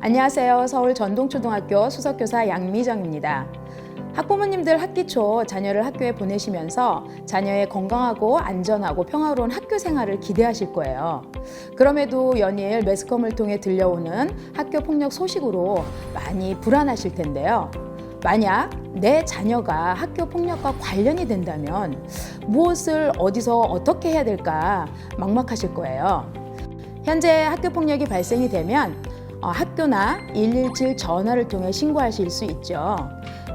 안녕하세요. 서울 전동초등학교 수석교사 양미정입니다. 학부모님들 학기 초 자녀를 학교에 보내시면서 자녀의 건강하고 안전하고 평화로운 학교 생활을 기대하실 거예요. 그럼에도 연일 매스컴을 통해 들려오는 학교 폭력 소식으로 많이 불안하실 텐데요. 만약 내 자녀가 학교 폭력과 관련이 된다면 무엇을 어디서 어떻게 해야 될까 막막하실 거예요. 현재 학교 폭력이 발생이 되면 학교나 117 전화를 통해 신고하실 수 있죠.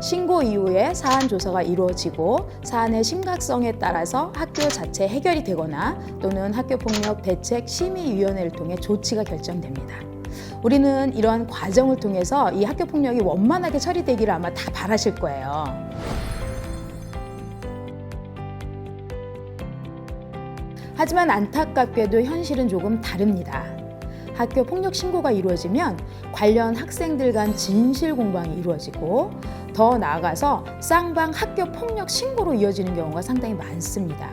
신고 이후에 사안 조사가 이루어지고 사안의 심각성에 따라서 학교 자체 해결이 되거나 또는 학교폭력 대책심의위원회를 통해 조치가 결정됩니다. 우리는 이러한 과정을 통해서 이 학교폭력이 원만하게 처리되기를 아마 다 바라실 거예요. 하지만 안타깝게도 현실은 조금 다릅니다. 학교 폭력 신고가 이루어지면 관련 학생들 간 진실 공방이 이루어지고 더 나아가서 쌍방 학교 폭력 신고로 이어지는 경우가 상당히 많습니다.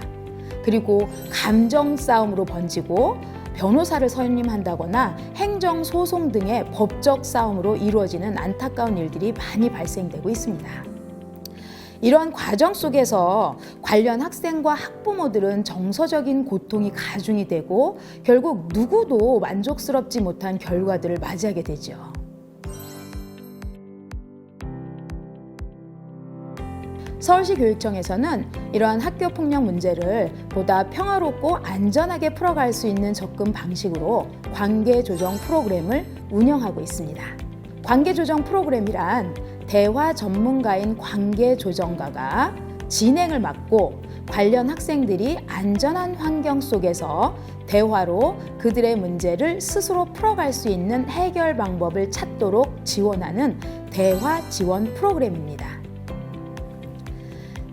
그리고 감정 싸움으로 번지고 변호사를 선임한다거나 행정 소송 등의 법적 싸움으로 이루어지는 안타까운 일들이 많이 발생되고 있습니다. 이러한 과정 속에서 관련 학생과 학부모들은 정서적인 고통이 가중이 되고 결국 누구도 만족스럽지 못한 결과들을 맞이하게 되죠. 서울시 교육청에서는 이러한 학교 폭력 문제를 보다 평화롭고 안전하게 풀어갈 수 있는 접근 방식으로 관계 조정 프로그램을 운영하고 있습니다. 관계 조정 프로그램이란 대화 전문가인 관계 조정가가 진행을 맡고 관련 학생들이 안전한 환경 속에서 대화로 그들의 문제를 스스로 풀어갈 수 있는 해결 방법을 찾도록 지원하는 대화 지원 프로그램입니다.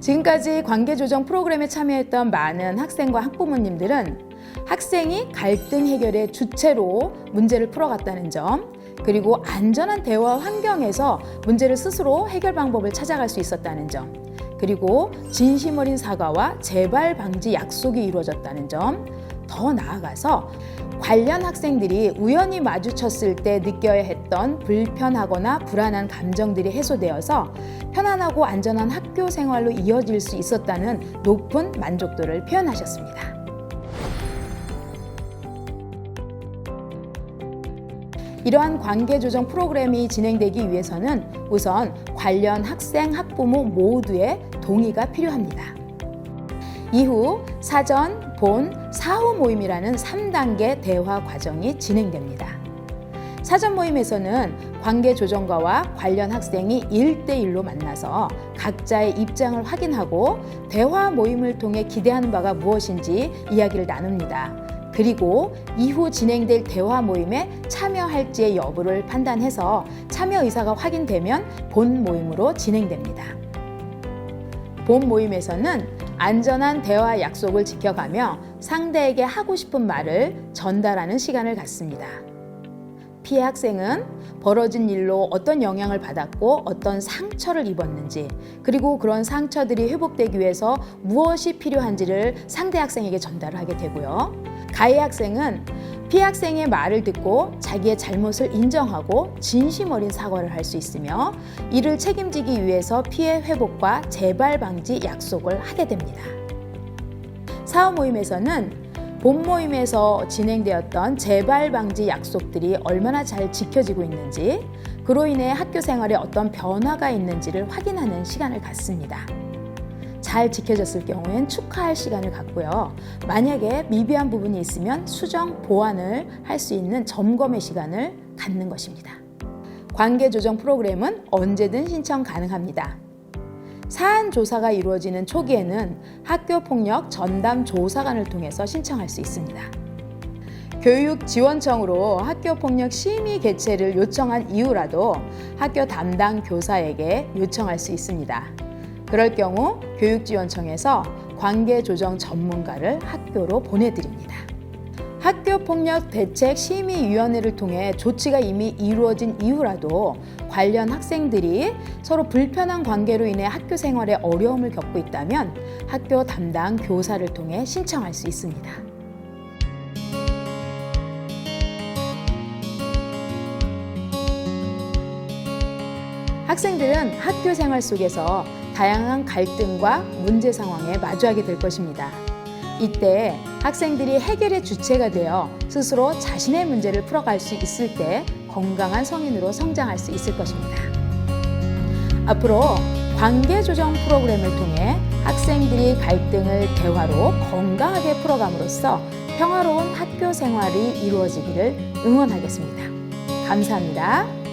지금까지 관계 조정 프로그램에 참여했던 많은 학생과 학부모님들은 학생이 갈등 해결의 주체로 문제를 풀어갔다는 점, 그리고 안전한 대화 환경에서 문제를 스스로 해결 방법을 찾아갈 수 있었다는 점, 그리고 진심 어린 사과와 재발 방지 약속이 이루어졌다는 점, 더 나아가서 관련 학생들이 우연히 마주쳤을 때 느껴야 했던 불편하거나 불안한 감정들이 해소되어서 편안하고 안전한 학교 생활로 이어질 수 있었다는 높은 만족도를 표현하셨습니다. 이러한 관계 조정 프로그램이 진행되기 위해서는 우선 관련 학생, 학부모 모두의 동의가 필요합니다. 이후 사전, 본, 사후 모임이라는 3단계 대화 과정이 진행됩니다. 사전 모임에서는 관계 조정가와 관련 학생이 1대1로 만나서 각자의 입장을 확인하고 대화 모임을 통해 기대하는 바가 무엇인지 이야기를 나눕니다. 그리고 이후 진행될 대화 모임에 참여할지의 여부를 판단해서 참여 의사가 확인되면 본 모임으로 진행됩니다. 본 모임에서는 안전한 대화 약속을 지켜가며 상대에게 하고 싶은 말을 전달하는 시간을 갖습니다. 피해 학생은 벌어진 일로 어떤 영향을 받았고 어떤 상처를 입었는지, 그리고 그런 상처들이 회복되기 위해서 무엇이 필요한지를 상대 학생에게 전달을 하게 되고요. 가해 학생은 피해 학생의 말을 듣고 자기의 잘못을 인정하고 진심 어린 사과를 할 수 있으며 이를 책임지기 위해서 피해 회복과 재발 방지 약속을 하게 됩니다. 사후 모임에서는 본 모임에서 진행되었던 재발 방지 약속들이 얼마나 잘 지켜지고 있는지, 그로 인해 학교 생활에 어떤 변화가 있는지를 확인하는 시간을 갖습니다. 잘 지켜졌을 경우엔 축하할 시간을 갖고요. 만약에 미비한 부분이 있으면 수정, 보완을 할 수 있는 점검의 시간을 갖는 것입니다. 관계 조정 프로그램은 언제든 신청 가능합니다. 사안 조사가 이루어지는 초기에는 학교폭력 전담 조사관을 통해서 신청할 수 있습니다. 교육지원청으로 학교폭력 심의 개최를 요청한 이후라도 학교 담당 교사에게 요청할 수 있습니다. 그럴 경우 교육지원청에서 관계조정 전문가를 학교로 보내드립니다. 학교폭력 대책심의위원회를 통해 조치가 이미 이루어진 이후라도 관련 학생들이 서로 불편한 관계로 인해 학교 생활에 어려움을 겪고 있다면 학교 담당 교사를 통해 신청할 수 있습니다. 학생들은 학교 생활 속에서 다양한 갈등과 문제 상황에 마주하게 될 것입니다. 이때 학생들이 해결의 주체가 되어 스스로 자신의 문제를 풀어갈 수 있을 때 건강한 성인으로 성장할 수 있을 것입니다. 앞으로 관계조정 프로그램을 통해 학생들이 갈등을 대화로 건강하게 풀어감으로써 평화로운 학교 생활이 이루어지기를 응원하겠습니다. 감사합니다.